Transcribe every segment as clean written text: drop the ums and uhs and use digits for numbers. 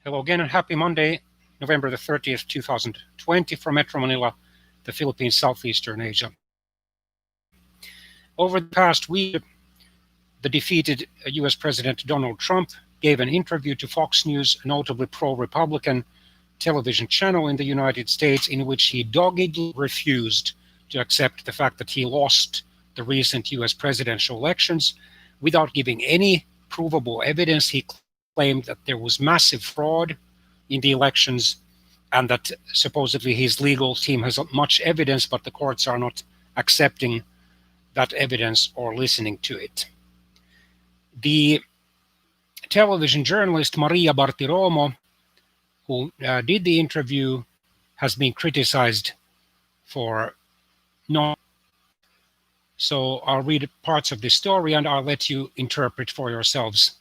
Hello again and happy Monday, November the 30th, 2020 from Metro Manila, the Philippines, Southeastern Asia. Over the past week, the defeated US President Donald Trump gave an interview to Fox News, a notably pro-Republican television channel in the United States, in which he doggedly refused to accept the fact that he lost the recent US presidential elections without giving any provable evidence. He claimed that there was massive fraud in the elections and that supposedly his legal team has much evidence, but the courts are not accepting that evidence or listening to it. The television journalist Maria Bartiromo, who did the interview, has been criticized for not. So I'll read parts of this story and I'll let you interpret for yourselves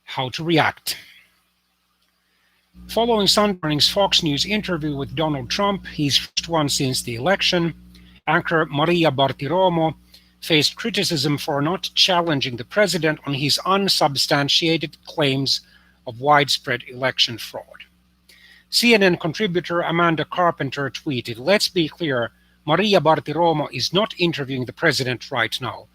how to react. Following Sunday morning's Fox News interview with Donald Trump, his first one since the election, anchor Maria Bartiromo faced criticism for not challenging the president on his unsubstantiated claims of widespread election fraud. CNN contributor Amanda Carpenter tweeted, "Let's be clear, Maria Bartiromo is not interviewing the president right now.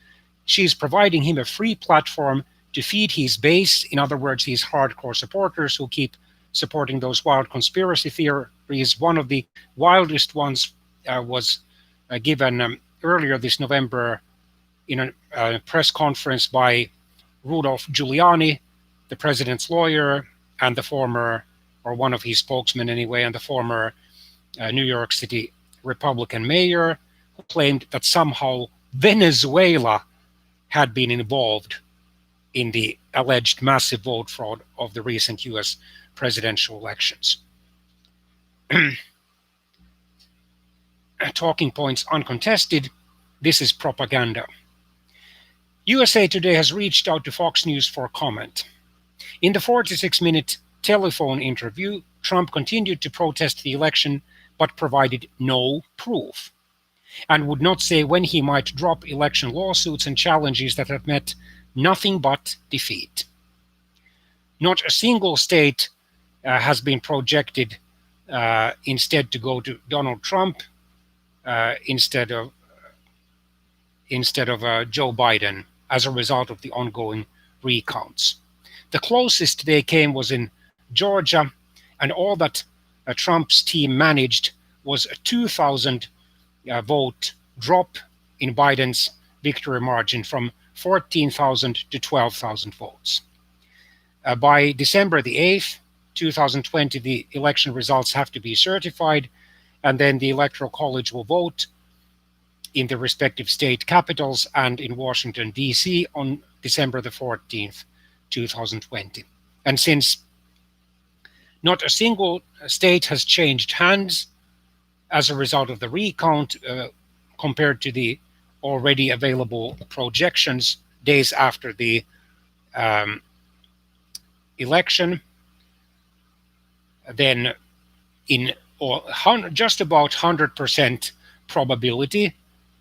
She's providing him a free platform to feed his base, in other words, his hardcore supporters who keep supporting those wild conspiracy theories." One of the wildest ones was given earlier this November in a press conference by Rudolph Giuliani, the president's lawyer, and the former, or one of his spokesmen anyway, and the former New York City Republican mayor, who claimed that somehow Venezuela had been involved in the alleged massive vote fraud of the recent US presidential elections. Talking points uncontested, this is propaganda. USA Today has reached out to Fox News for comment. In the 46-minute telephone interview, Trump continued to protest the election but provided no proof, and would not say when he might drop election lawsuits and challenges that have met nothing but defeat. Not a single state has been projected instead to go to Donald Trump instead of Joe Biden as a result of the ongoing recounts. The closest they came was in Georgia, and all that Trump's team managed was a 2,000 vote drop in Biden's victory margin from 14,000 to 12,000 votes. By December the 8th, 2020, the election results have to be certified, and then the Electoral College will vote in the respective state capitals and in Washington, D.C. on December the 14th, 2020. And since not a single state has changed hands as a result of the recount compared to the already available projections days after the election, then in just about 100% probability,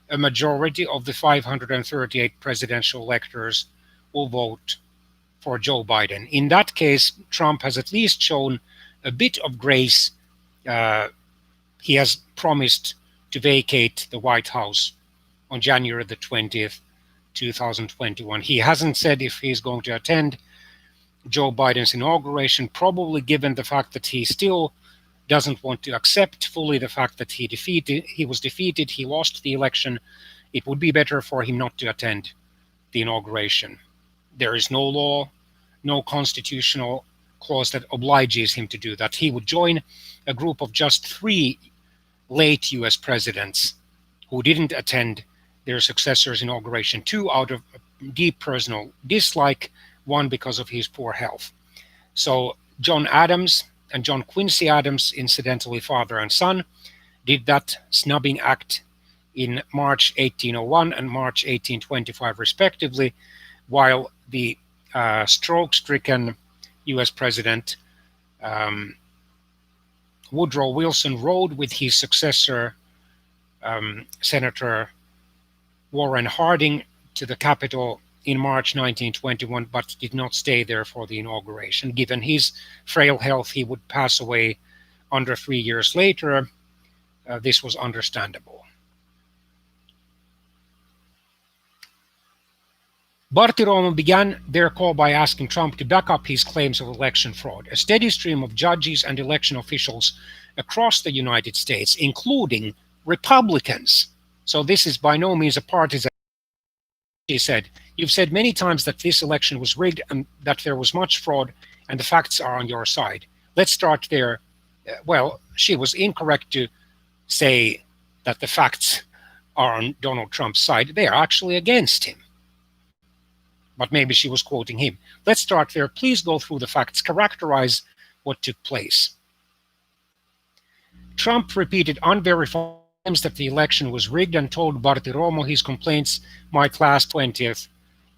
a majority of the 538 presidential electors will vote for Joe Biden. In that case, Trump has at least shown a bit of grace. He has promised to vacate the White House on January the 20th, 2021. He hasn't said if he's going to attend Joe Biden's inauguration, probably given the fact that he still doesn't want to accept fully the fact that he was defeated, he lost the election. It would be better for him not to attend the inauguration. There is no law, no constitutional clause that obliges him to do that. He would join a group of just 3 late US presidents who didn't attend their successor's inauguration, 2 out of deep personal dislike, 1 because of his poor health. So John Adams and John Quincy Adams, incidentally father and son, did that snubbing act in March 1801 and March 1825 respectively, while the stroke-stricken US President Woodrow Wilson rode with his successor, Senator Warren Harding, to the Capitol in March 1921, but did not stay there for the inauguration. Given his frail health, he would pass away under 3 years later. This was understandable. Bartiromo began their call by asking Trump to back up his claims of election fraud. A steady stream of judges and election officials across the United States, including Republicans. So this is by no means a partisan. He said, "You've said many times that this election was rigged and that there was much fraud, and the facts are on your side. Let's start there." Well, she was incorrect to say that the facts are on Donald Trump's side. They are actually against him. But maybe she was quoting him. Let's start there. Please go through the facts, characterize what took place. Trump repeated unverified claims that the election was rigged and told Bartiromo his complaints might last 20th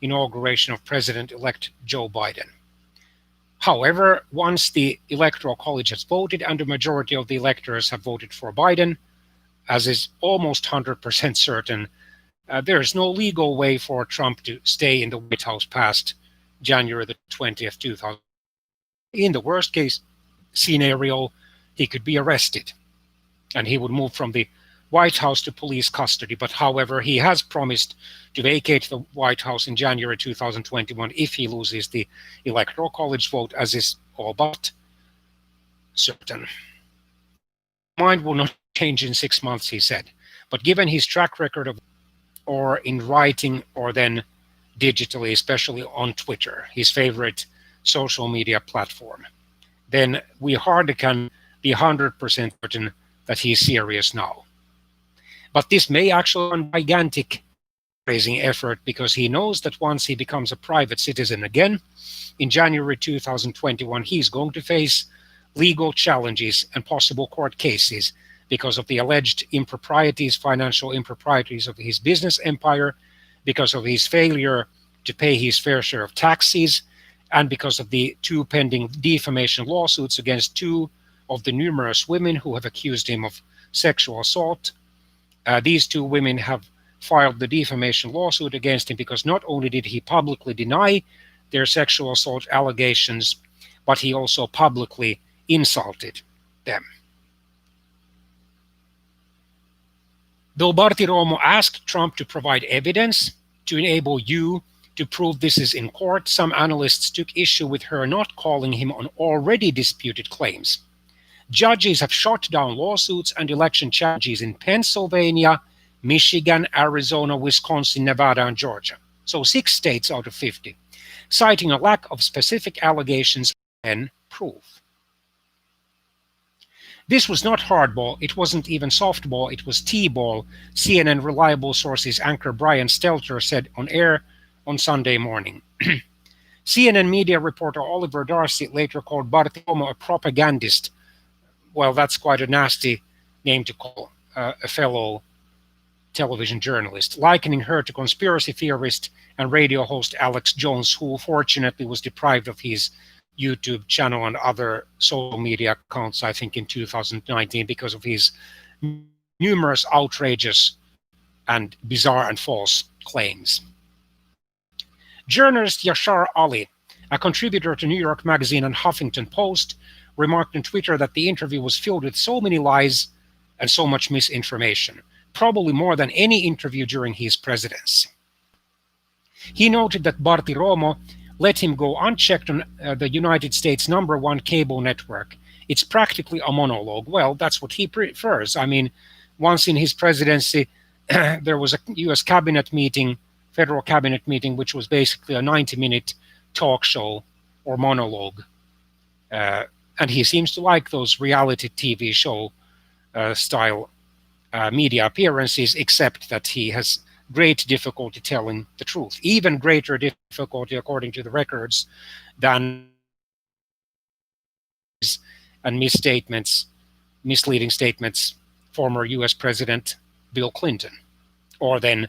inauguration of President-elect Joe Biden. However, once the Electoral College has voted and a majority of the electors have voted for Biden, as is almost 100% certain, there is no legal way for Trump to stay in the White House past January the 20th, 2000. In the worst case scenario, he could be arrested and he would move from the White House to police custody. But however, he has promised to vacate the White House in January 2021 if he loses the Electoral College vote, as is all but certain. Mind will not change in 6 months, he said. But given his track record of or in writing or then digitally, especially on Twitter, his favorite social media platform, then we hardly can be 100% certain that he's serious now. But this may actually be a gigantic raising effort because he knows that once he becomes a private citizen again, in January 2021, he's going to face legal challenges and possible court cases because of the alleged improprieties, financial improprieties of his business empire, because of his failure to pay his fair share of taxes, and because of the 2 pending defamation lawsuits against 2 of the numerous women who have accused him of sexual assault. These 2 women have filed the defamation lawsuit against him because not only did he publicly deny their sexual assault allegations, but he also publicly insulted them. Though Bartiromo asked Trump to provide evidence to enable you to prove this is in court, some analysts took issue with her not calling him on already disputed claims. Judges have shot down lawsuits and election challenges in Pennsylvania, Michigan, Arizona, Wisconsin, Nevada, and Georgia. So 6 states out of 50, citing a lack of specific allegations and proof. This was not hardball, it wasn't even softball, it was T-ball, CNN reliable sources anchor Brian Stelter said on air on Sunday morning. CNN media reporter Oliver Darcy later called Bartiromo a propagandist. Well, that's quite a nasty name to call a fellow television journalist, likening her to conspiracy theorist and radio host Alex Jones, who fortunately was deprived of his YouTube channel and other social media accounts, I think, in 2019 because of his numerous outrageous and bizarre and false claims. Journalist Yashar Ali, a contributor to New York Magazine and Huffington Post, remarked on Twitter that the interview was filled with so many lies and so much misinformation, probably more than any interview during his presidency. He noted that Bartiromo let him go unchecked on the United States' #1 cable network. It's practically a monologue. Well, that's what he prefers. I mean, once in his presidency, there was a U.S. cabinet meeting, federal cabinet meeting, which was basically a 90-minute talk show or monologue. And he seems to like those reality TV show style media appearances, except that he has great difficulty telling the truth, even greater difficulty, according to the records, than and misleading statements, former U.S. President Bill Clinton, or then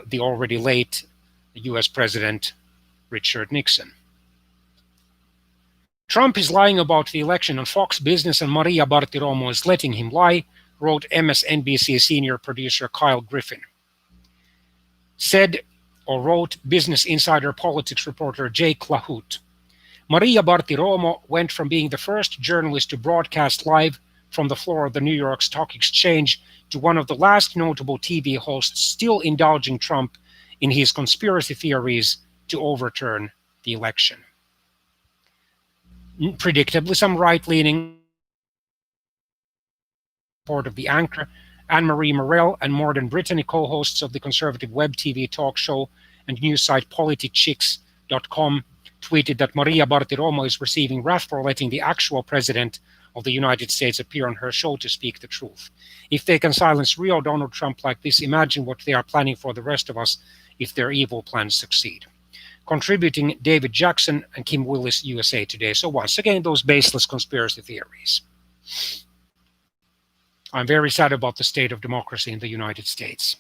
the already late U.S. President Richard Nixon. Trump is lying about the election on Fox Business and Maria Bartiromo is letting him lie, wrote MSNBC senior producer Kyle Griffin. Said or wrote Business Insider politics reporter Jake LaHoot. Maria Bartiromo went from being the first journalist to broadcast live from the floor of the New York Stock Exchange to one of the last notable TV hosts still indulging Trump in his conspiracy theories to overturn the election. Predictably, some right-leaning support of the anchor Anne-Marie Morel and Morden Brittany, co-hosts of the conservative web TV talk show and news site politicchicks.com, tweeted that Maria Bartiromo is receiving wrath for letting the actual president of the United States appear on her show to speak the truth. If they can silence real Donald Trump like this, imagine what they are planning for the rest of us if their evil plans succeed. Contributing David Jackson and Kim Willis, USA Today. So once again, those baseless conspiracy theories. I'm very sad about the state of democracy in the United States.